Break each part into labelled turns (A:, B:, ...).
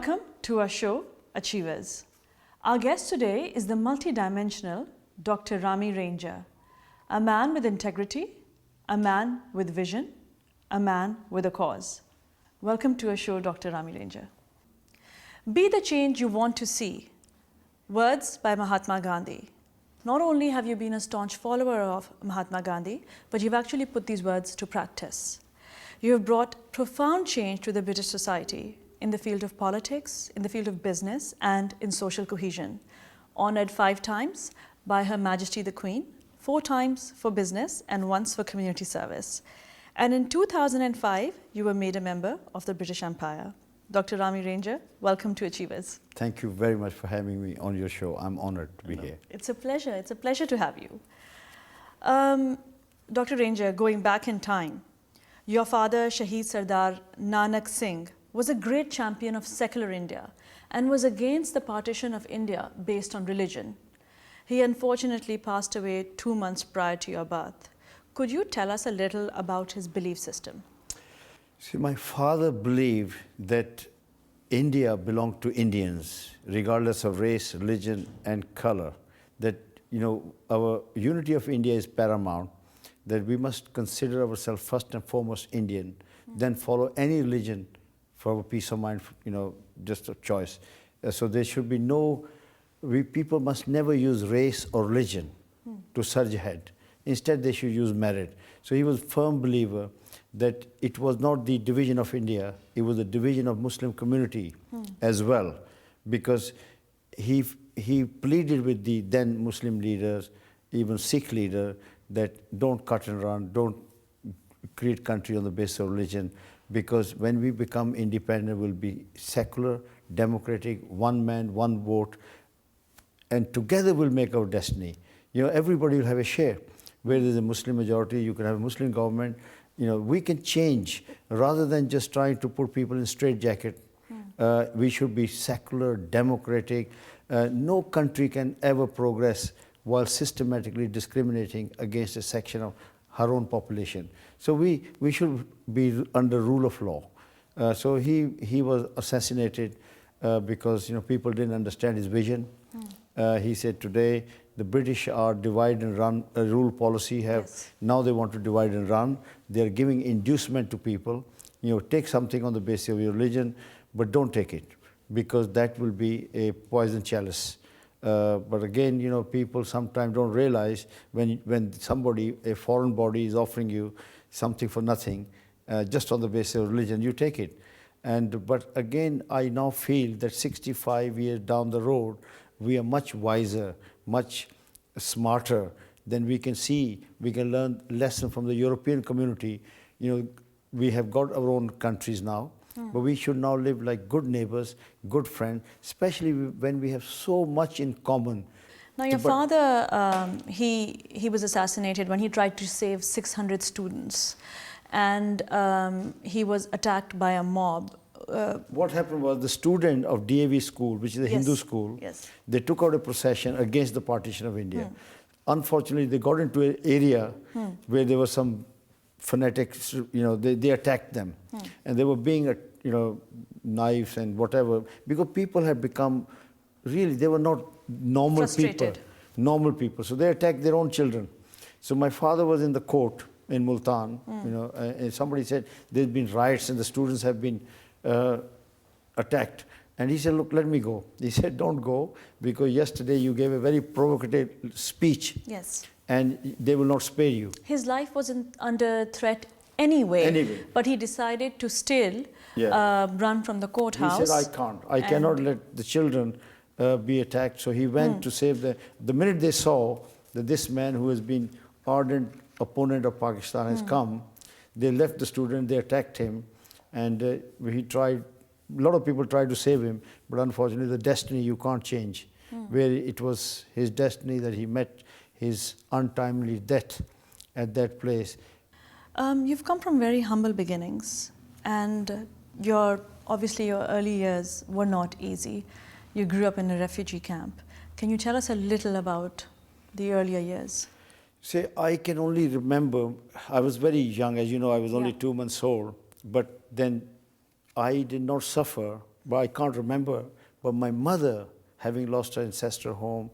A: Welcome to our show, Achievers. Our guest today is the multidimensional Dr. Rami Ranger, a man with integrity, a man with vision, a man with a cause. Welcome to our show, Dr. Rami Ranger. Be the change you want to see. Words by Mahatma Gandhi. Not only have you been a staunch follower of Mahatma Gandhi, but you've actually put these words to practice. You have brought profound change to the British society in the field of politics, in the field of business, and in social cohesion. Honored 5 times by Her Majesty the Queen, 4 times for business, and once for community service. And in 2005, you were made a member of the British Empire. Dr. Rami Ranger, welcome to Achievers.
B: Thank you very much for having me on your show. I'm honored to be here.
A: It's a pleasure. It's a pleasure to have you. Dr. Ranger, going back in time, your father, Shaheed Sardar Nanak Singh, was a great champion of secular India and was against the partition of India based on religion. He unfortunately passed away 2 months prior to your birth. Could you tell us a little about his belief system?
B: See, my father believed that India belonged to Indians, regardless of race, religion, and color. That, our unity of India is paramount, that we must consider ourselves first and foremost Indian, then follow any religion for our peace of mind, just a choice. So there should be people must never use race or religion to surge ahead. Instead, they should use merit. So he was a firm believer that it was not the division of India, it was the division of Muslim community as well, because he pleaded with the then Muslim leaders, even Sikh leader, that don't cut and run, don't create country on the basis of religion, because when we become independent, we'll be secular, democratic, one man, one vote, and together we'll make our destiny. Everybody will have a share. Where there's a Muslim majority, you can have a Muslim government. We can change rather than just trying to put people in straitjacket. We should be secular, democratic. No country can ever progress while systematically discriminating against a section of her own population. So we should be under rule of law. So he was assassinated because people didn't understand his vision. He said today the British are divide and run rule policy. Now they want to divide and run. They are giving inducement to people. Take something on the basis of your religion, but don't take it, because that will be a poison chalice. But again, people sometimes don't realize when somebody, a foreign body, is offering you something for nothing, just on the basis of religion, you take it. But again, I now feel that 65 years down the road, we are much wiser, much smarter than we can see. We can learn lesson from the European community. We have got our own countries now, but we should now live like good neighbors, good friends, especially when we have so much in common.
A: Now, your father, he was assassinated when he tried to save 600 students, and he was attacked by a mob.
B: What happened was the student of DAV school, which is a Hindu school, they took out a procession against the partition of India. Unfortunately, they got into an area where there were some fanatics, they attacked them. And they were being, knives and whatever, because people had become, really, they were not normal people. Normal people. So they attacked their own children. So my father was in the court in Multan, and somebody said there's been riots and the students have been attacked. And he said, look, let me go. He said, don't go, because yesterday you gave a very provocative speech. And they will not spare you.
A: His life was under threat anyway. But he decided to still run from the courthouse.
B: He said, I cannot let the children be attacked. So he went to save the minute they saw that this man who has been ardent opponent of Pakistan has come, they left the student, they attacked him. And a lot of people tried to save him, but unfortunately the destiny you can't change. Where it was his destiny that he met his untimely death at that place.
A: You've come from very humble beginnings, and obviously your early years were not easy. You grew up in a refugee camp. Can you tell us a little about the earlier years?
B: See, I can only remember, I was very young, as you know, I was only 2 months old, but then I did not suffer but I can't remember. But my mother, having lost her ancestral home,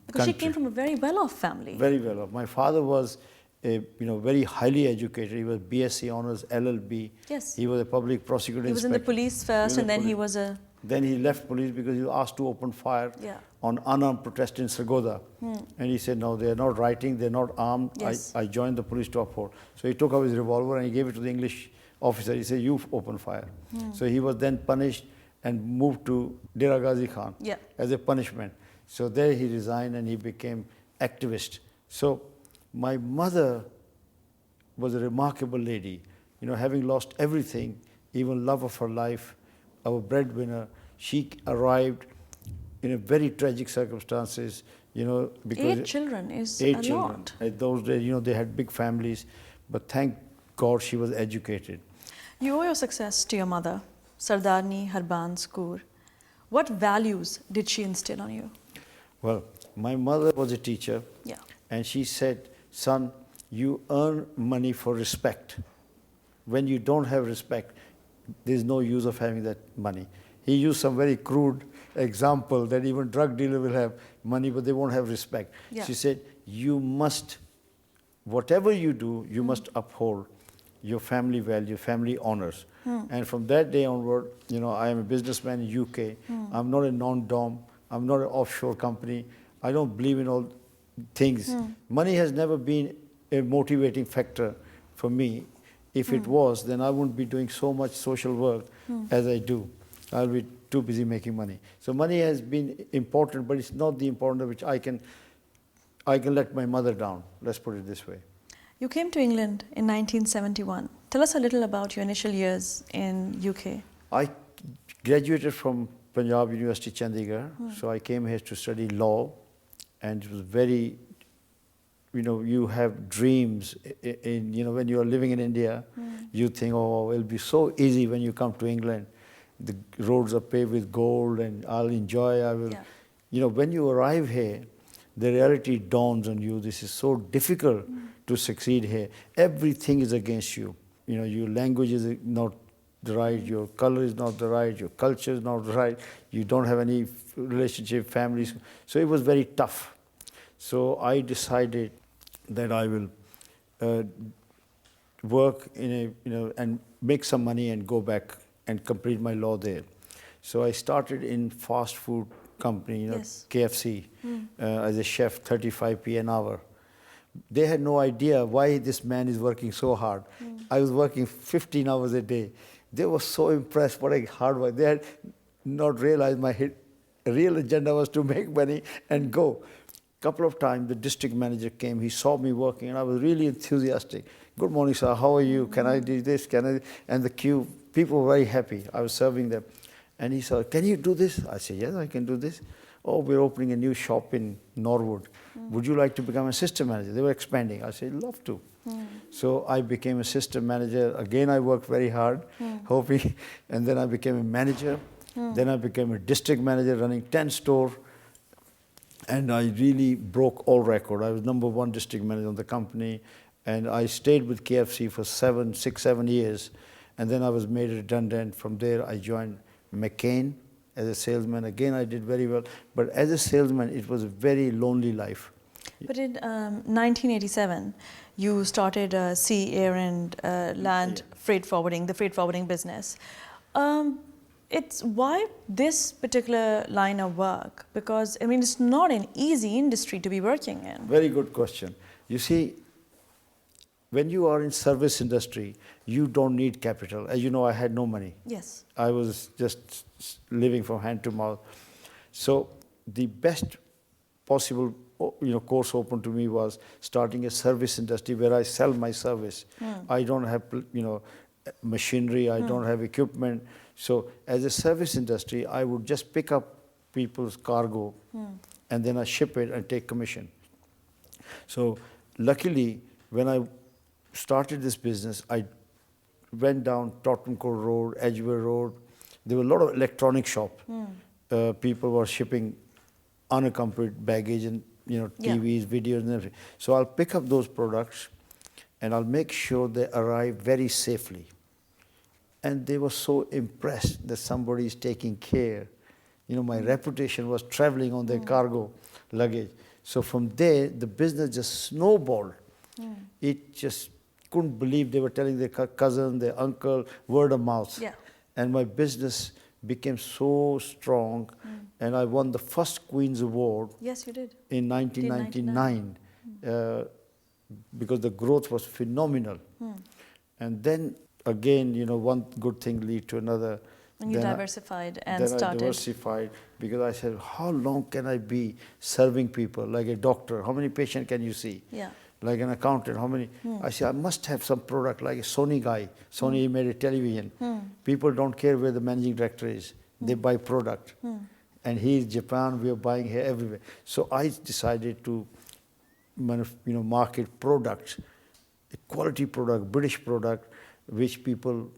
A: Because she came from a very well-off family.
B: very well off. My father was, very highly educated. He was BSc honors, LLB.
A: Yes.
B: He was a public prosecutor.
A: He was in the
B: inspector.
A: police first, and then he was a...
B: Then he left police because he was asked to open fire
A: Yeah.
B: on unarmed protest in Sargodha. And he said, no, they're not writing, they're not armed.
A: Yes.
B: I joined the police to uphold. So he took out his revolver and he gave it to the English officer. He said, you open fire. So he was then punished and moved to Dera Ghazi Khan
A: Yeah.
B: as a punishment. So there he resigned and he became activist. So my mother was a remarkable lady, having lost everything, even love of her life, our breadwinner. She arrived in a very tragic circumstances, because
A: 8 children is
B: 8
A: a
B: children.
A: lot.
B: At those days, they had big families, but thank God she was educated.
A: You owe your success to your mother, Sardarni Harbans Kaur. What values did she instill on you?
B: Well, my mother was a teacher,
A: Yeah.
B: and she said, son, you earn money for respect. When you don't have respect, there's no use of having that money. He used some very crude example that even drug dealer will have money, but they won't have respect.
A: Yeah.
B: She said, you must, whatever you do, you must uphold your family value, family honors. And from that day onward, I am a businessman in UK. I'm not a non-dom. I'm not an offshore company. I don't believe in all things. Money has never been a motivating factor for me. If it was, then I wouldn't be doing so much social work as I do. I'll be too busy making money. So money has been important, but it's not the important which I can let my mother down. Let's put it this way.
A: You came to England in 1971. Tell us a little about your initial years in UK.
B: I graduated from Punjab University, Chandigarh. So I came here to study law, and it was very, you have dreams. When you are living in India, you think, oh, it'll be so easy when you come to England. The roads are paved with gold, and I'll enjoy. I will.
A: Yeah.
B: When you arrive here, the reality dawns on you. This is so difficult to succeed here. Everything is against you. Your language is not the right, your color is not the right, your culture is not right, you don't have any relationship, families. So it was very tough. So I decided that I will work and make some money and go back and complete my law there. So I started in fast food company,
A: Yes.
B: KFC, as a chef, 35p an hour. They had no idea why this man is working so hard. I was working 15 hours a day. They were so impressed what a hard work. They had not realized my real agenda was to make money and go. Couple of times the district manager came, he saw me working, and I was really enthusiastic. Good morning, sir, how are you? Can I do this? And the queue, people were very happy. I was serving them. And he said, can you do this? I said, yes, I can do this. Oh, we're opening a new shop in Norwood. Would you like to become assistant manager? They were expanding. I said, love to. So I became assistant manager. Again, I worked very hard, hoping, and then I became a manager. Then I became a district manager running 10 stores. And I really broke all record. I was #1 district manager on the company. And I stayed with KFC for 6, 7 years. And then I was made redundant. From there, I joined McCain as a salesman. Again, I did very well. But as a salesman, it was a very lonely life.
A: But in 1987, you started sea, air, and land freight forwarding, the freight forwarding business. It's why this particular line of work? Because, it's not an easy industry to be working in.
B: Very good question. You see, when you are in service industry, you don't need capital. As you know, I had no money.
A: Yes.
B: I was just living from hand to mouth. So the best possible course open to me was starting a service industry where I sell my service. I don't have machinery, I don't have equipment. So as a service industry, I would just pick up people's cargo and then I ship it and take commission. So luckily, when I started this business, I went down Tottenham Court Road, Edgware Road. There were a lot of electronic shops. People were shipping unaccompanied baggage and TVs, videos and everything. So I'll pick up those products and I'll make sure they arrive very safely. And they were so impressed that somebody is taking care. My reputation was traveling on their cargo luggage. So from there, the business just snowballed. It just couldn't believe they were telling their cousin, their uncle, word of mouth.
A: Yeah.
B: And my business became so strong, and I won the first Queen's Award.
A: Yes, you did.
B: In 1999, because the growth was phenomenal. And then again, one good thing lead to another.
A: And you
B: Then
A: diversified and
B: then
A: started.
B: I diversified because I said, how long can I be serving people? Like a doctor, how many patients can you see?
A: Yeah.
B: Like an accountant, how many? I said, I must have some product, like a Sony guy. Sony made a television. People don't care where the managing director is. They buy product. And he is Japan, we are buying here everywhere. So I decided to market products, a quality product, British product, which people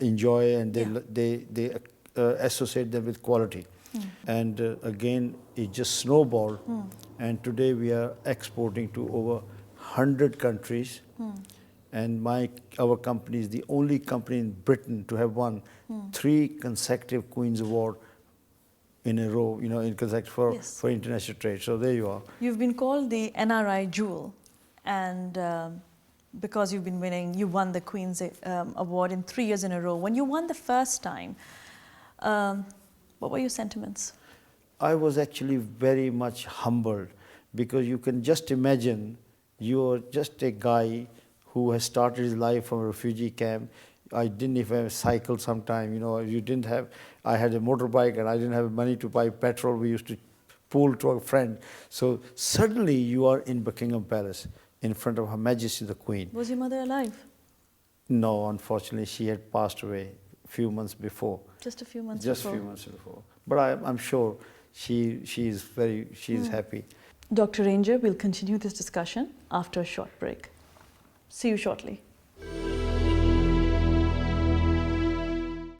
B: enjoy, and they associate them with quality. And again, it just snowballed. And today we are exporting to over 100 countries. And our company is the only company in Britain to have won 3 consecutive Queen's Award in a row, in consecutive for international trade. So there you are.
A: You've been called the NRI jewel, and because you've been winning, you won the Queen's Award in 3 years in a row. When you won the first time, what were your sentiments?
B: I was actually very much humbled, because you can just imagine you're just a guy who has started his life from a refugee camp. I didn't even have a cycle sometime, you didn't have, I had a motorbike and I didn't have money to buy petrol. We used to pool to a friend. So suddenly you are in Buckingham Palace in front of Her Majesty the Queen.
A: Was your mother alive?
B: No, unfortunately, she had passed away a few months before.
A: Just a few months
B: Just
A: before?
B: Just a few months before. But I'm sure she is happy.
A: Dr. Ranger, we'll continue this discussion after a short break. See you shortly.